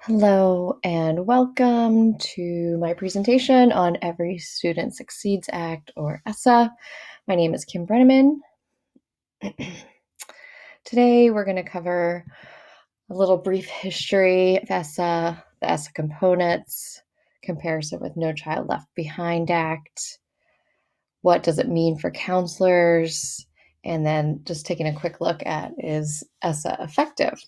Hello and welcome to my presentation on Every Student Succeeds Act, or ESSA. My name is Kim Brenneman. Today we're going to cover a little brief history of ESSA, the ESSA components, comparison with No Child Left Behind Act, what does it mean for counselors, and then just taking a quick look at, is ESSA effective?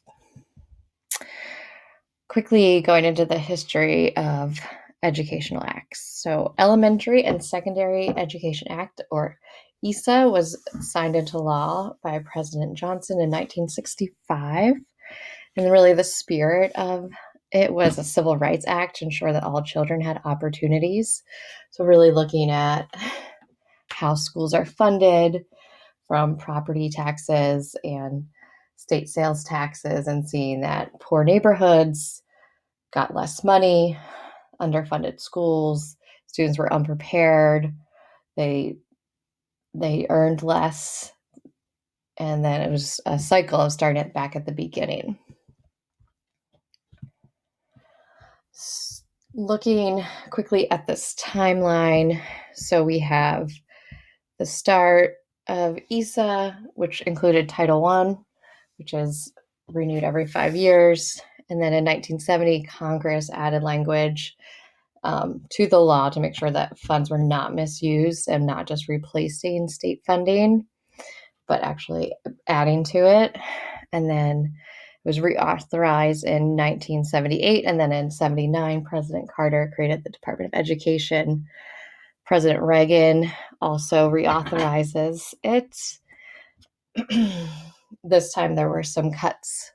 Quickly going into the history of educational acts. So Elementary and Secondary Education Act, or ESSA, was signed into law by President Johnson in 1965. And really the spirit of it was a civil rights act to ensure that all children had opportunities. So really looking at how schools are funded from property taxes and state sales taxes, and seeing that poor neighborhoods got less money, underfunded schools, students were unprepared, they earned less, and then it was a cycle of starting it back at the beginning. Looking quickly at this timeline, so we have the start of ESSA, which included Title I, which is renewed every 5 years. And then in 1970, Congress added language to the law to make sure that funds were not misused and not just replacing state funding, but actually adding to it. And then it was reauthorized in 1978. And then in 79, President Carter created the Department of Education. President Reagan also reauthorizes it. This time there were some cuts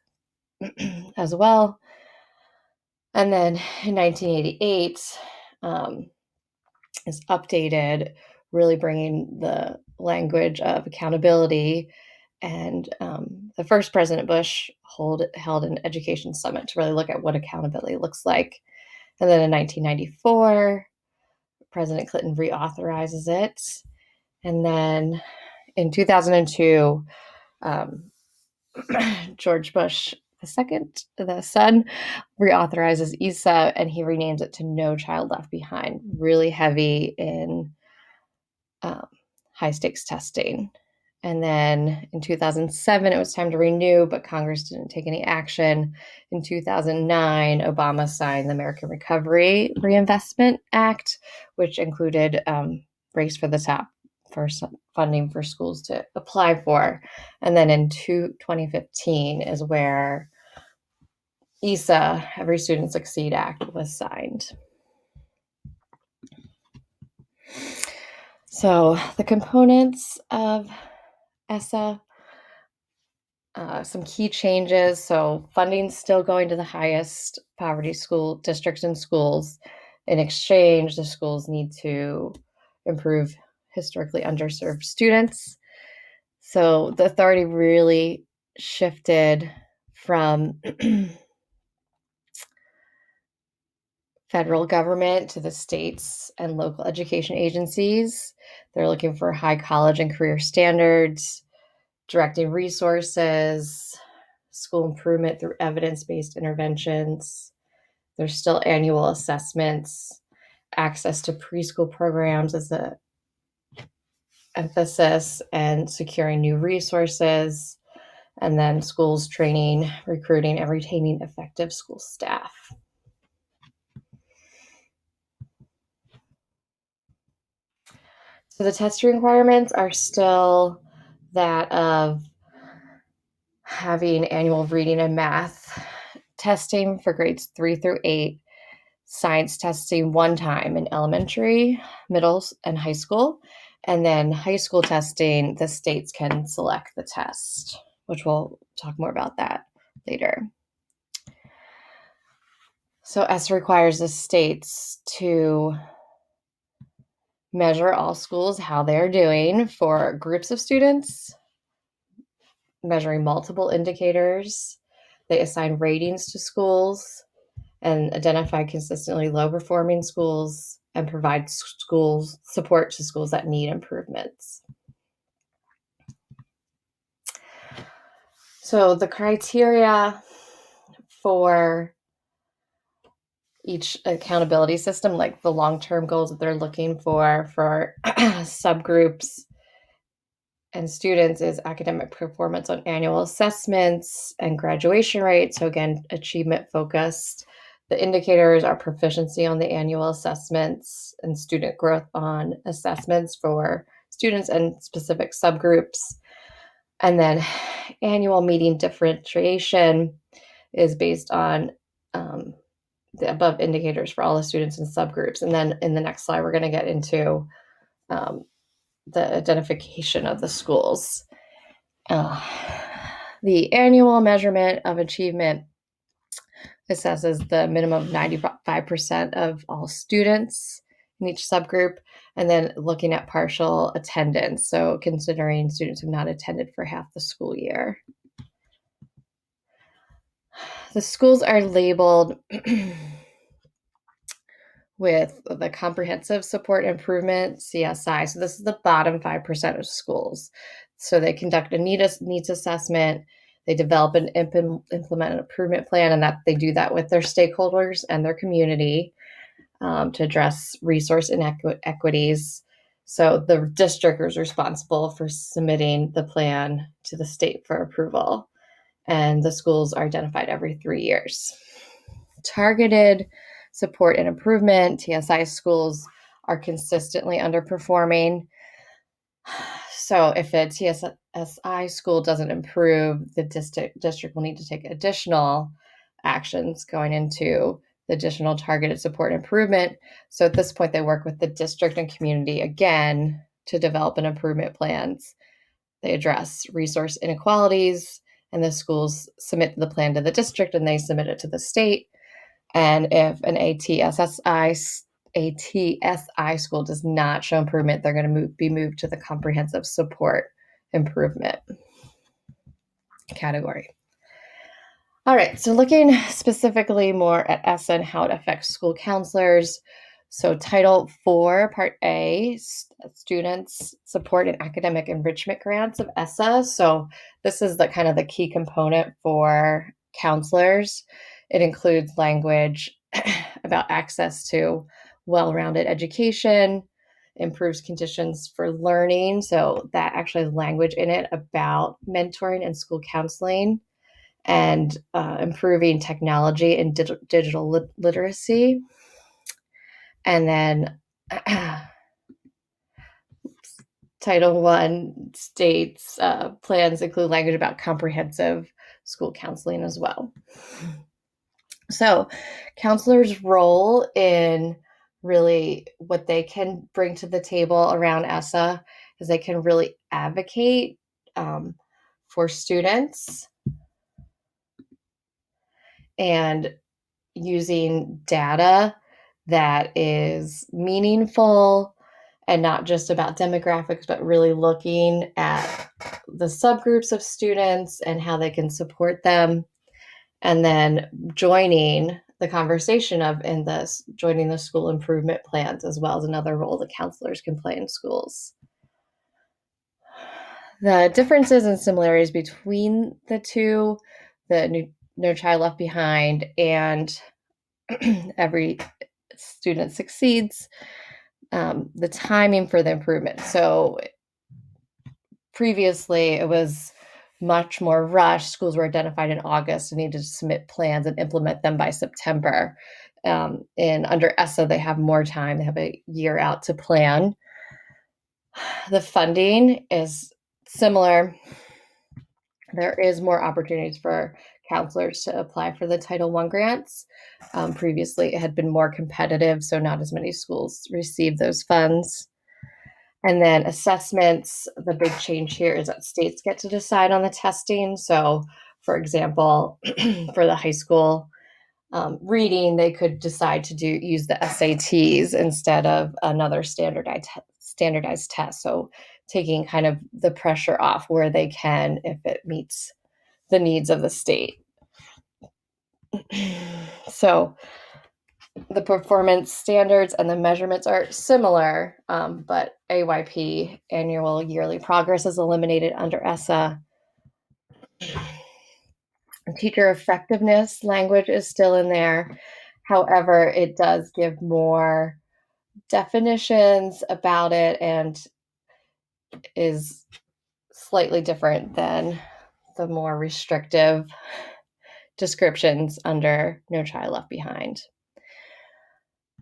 as well. And then in 1988, is updated, really bringing the language of accountability. And the first President Bush held an education summit to really look at what accountability looks like. And then in 1994, President Clinton reauthorizes it. And then in 2002, George Bush the son, reauthorizes ESSA, and he renames it to No Child Left Behind, really heavy in high stakes testing. And then in 2007, it was time to renew, but Congress didn't take any action. In 2009, Obama signed the American Recovery Reinvestment Act, which included Race for the Top for funding for schools to apply for. And then in 2015 is where ESSA, Every Student Succeed Act, was signed. So the components of ESSA, some key changes. So funding's still going to the highest poverty school districts and schools. In exchange, the schools need to improve historically underserved students. So the authority really shifted from federal government to the states and local education agencies. They're looking for high college and career standards, directing resources, school improvement through evidence-based interventions. There's still annual assessments. Access to preschool programs is the emphasis, and securing new resources. And then schools training, recruiting, and retaining effective school staff. So the testing requirements are still that of having annual reading and math testing for grades 3 through 8, science testing one time in elementary, middle, and high school. And then high school testing, the states can select the test, which we'll talk more about that later. So ESSA requires the states to measure all schools, how they're doing for groups of students, measuring multiple indicators. They assign ratings to schools and identify consistently low-performing schools, and provide schools support to schools that need improvements. So the criteria for each accountability system, like the long-term goals that they're looking for subgroups and students, is academic performance on annual assessments and graduation rates. So again, achievement focused. The indicators are proficiency on the annual assessments and student growth on assessments for students and specific subgroups. And then annual meeting differentiation is based on the above indicators for all the students and subgroups. And then in the next slide, we're going to get into the identification of the schools. The annual measurement of achievement assesses the minimum of 95% of all students in each subgroup, and then looking at partial attendance, so considering students who have not attended for half the school year. The schools are labeled with the Comprehensive Support Improvement, CSI. So this is the bottom 5% of schools. So they conduct a needs assessment, they develop and implement an improvement plan, and that they do that with their stakeholders and their community to address resource inequities. So the district is responsible for submitting the plan to the state for approval, and the schools are identified every 3 years. Targeted support and improvement, TSI schools are consistently underperforming. So if a TSI school doesn't improve, the district will need to take additional actions going into the additional targeted support improvement. So at this point, they work with the district and community again to develop an improvement plans. They address resource inequalities, and the schools submit the plan to the district and they submit it to the state. And if an ATSI school does not show improvement, they're going to be moved to the comprehensive support improvement category. All right, so looking specifically more at ESSA and how it affects school counselors. So Title IV, Part A, students support and academic enrichment grants of ESSA. So this is the kind of the key component for counselors. It includes language about access to well-rounded education, improves conditions for learning. So that actually has language in it about mentoring and school counseling, and improving technology and digital literacy. And then Title I states plans include language about comprehensive school counseling as well. So counselors' role in really what they can bring to the table around ESSA is they can really advocate for students and using data that is meaningful and not just about demographics, but really looking at the subgroups of students and how they can support them. And then joining the conversation of in this, joining the school improvement plans as well as another role that counselors can play in schools. The differences and similarities between the two, the No Child Left Behind and Every Student Succeeds, the timing for the improvement. So previously it was much more rushed. Schools were identified in August and needed to submit plans and implement them by September. And under ESSA, they have more time. They have a year out to plan. The funding is similar. There is more opportunities for counselors to apply for the Title I grants. Previously, it had been more competitive, so not as many schools received those funds. And then assessments, the big change here is that states get to decide on the testing. So, for example, for the high school reading, they could decide to use the SATs instead of another standardized test. So taking kind of the pressure off where they can if it meets the needs of the state. So the performance standards and the measurements are similar, but AYP, annual yearly progress, is eliminated under ESSA. Teacher effectiveness language is still in there. However, it does give more definitions about it and is slightly different than the more restrictive descriptions under No Child Left Behind.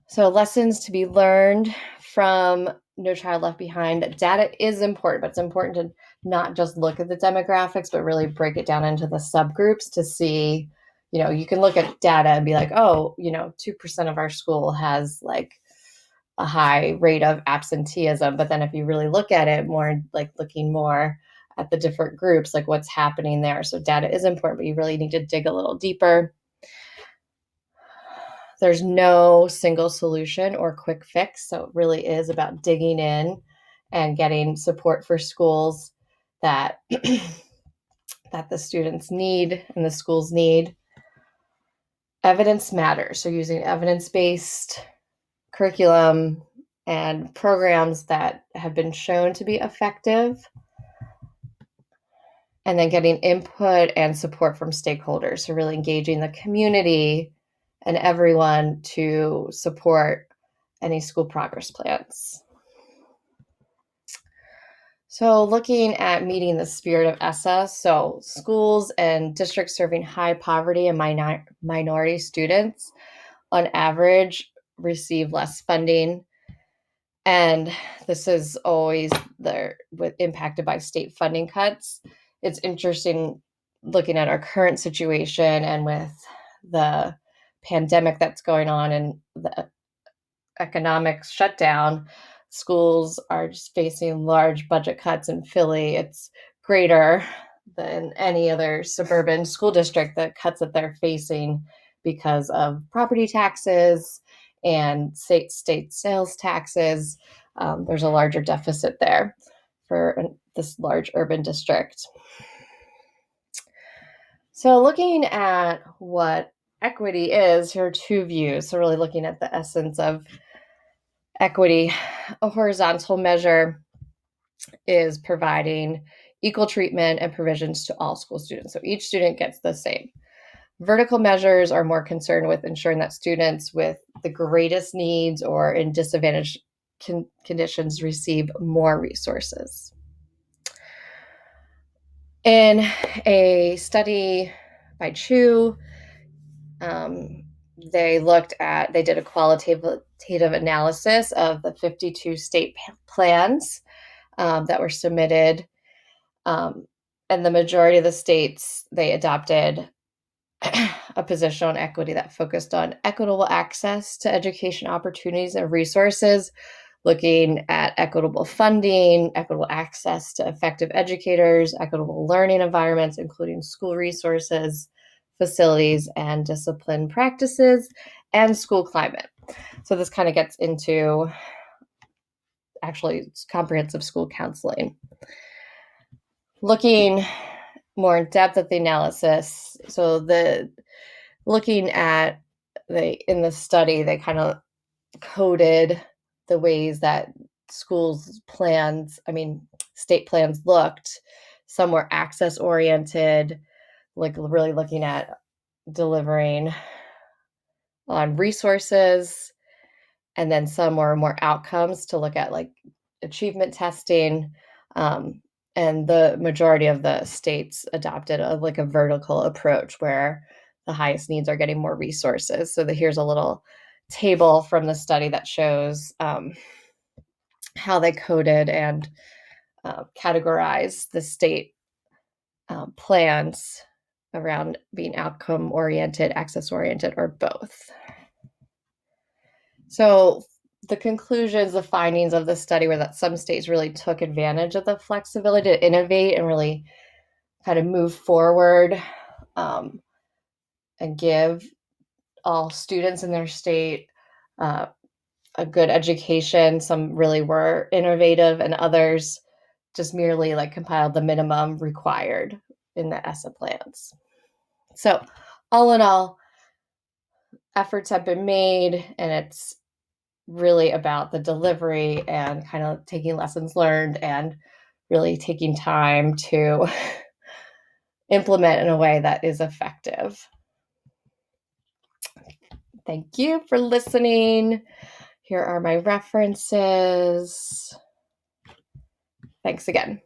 So lessons to be learned from No Child Left Behind. Data is important, but it's important to not just look at the demographics, but really break it down into the subgroups to see, you can look at data and be like, oh, 2% of our school has like a high rate of absenteeism. But then if you really look at it more, like looking more at the different groups, like what's happening there. So data is important, but you really need to dig a little deeper. There's no single solution or quick fix. So it really is about digging in and getting support for schools that that the students need and the schools need. Evidence matters. So using evidence-based curriculum and programs that have been shown to be effective, and then getting input and support from stakeholders. So really engaging the community and everyone to support any school progress plans. So looking at meeting the spirit of ESSA, so schools and districts serving high poverty and minority students on average receive less funding. And this is always impacted by state funding cuts. It's interesting looking at our current situation and with the pandemic that's going on and the economic shutdown, schools are just facing large budget cuts in Philly. It's greater than any other suburban school district, the cuts that they're facing because of property taxes and state sales taxes. There's a larger deficit there for this large urban district. So looking at what equity is, here are two views. So really looking at the essence of equity. A horizontal measure is providing equal treatment and provisions to all school students. So each student gets the same. Vertical measures are more concerned with ensuring that students with the greatest needs or in disadvantaged conditions receive more resources. In a study by Chu, they did a qualitative analysis of the 52 state plans that were submitted. And the majority of the states, they adopted a position on equity that focused on equitable access to education opportunities and resources, looking at equitable funding, equitable access to effective educators, equitable learning environments, including school resources, facilities, and discipline practices, and school climate. So this kind of gets into actually comprehensive school counseling. Looking more in depth at the analysis, so looking at in the study, they kind of coded the ways that state plans looked. Some were access oriented, like really looking at delivering on resources, and then some were more outcomes to look at like achievement testing. And the majority of the states adopted a vertical approach where the highest needs are getting more resources. So here's a little table from the study that shows how they coded and categorized the state plans around being outcome oriented, access oriented, or both. So the conclusions, the findings of the study were that some states really took advantage of the flexibility to innovate and really kind of move forward and give all students in their state a good education. Some really were innovative, and others just merely compiled the minimum required in the ESSA plans. So all in all, efforts have been made, and it's really about the delivery and kind of taking lessons learned and really taking time to implement in a way that is effective. Thank you for listening. Here are my references. Thanks again.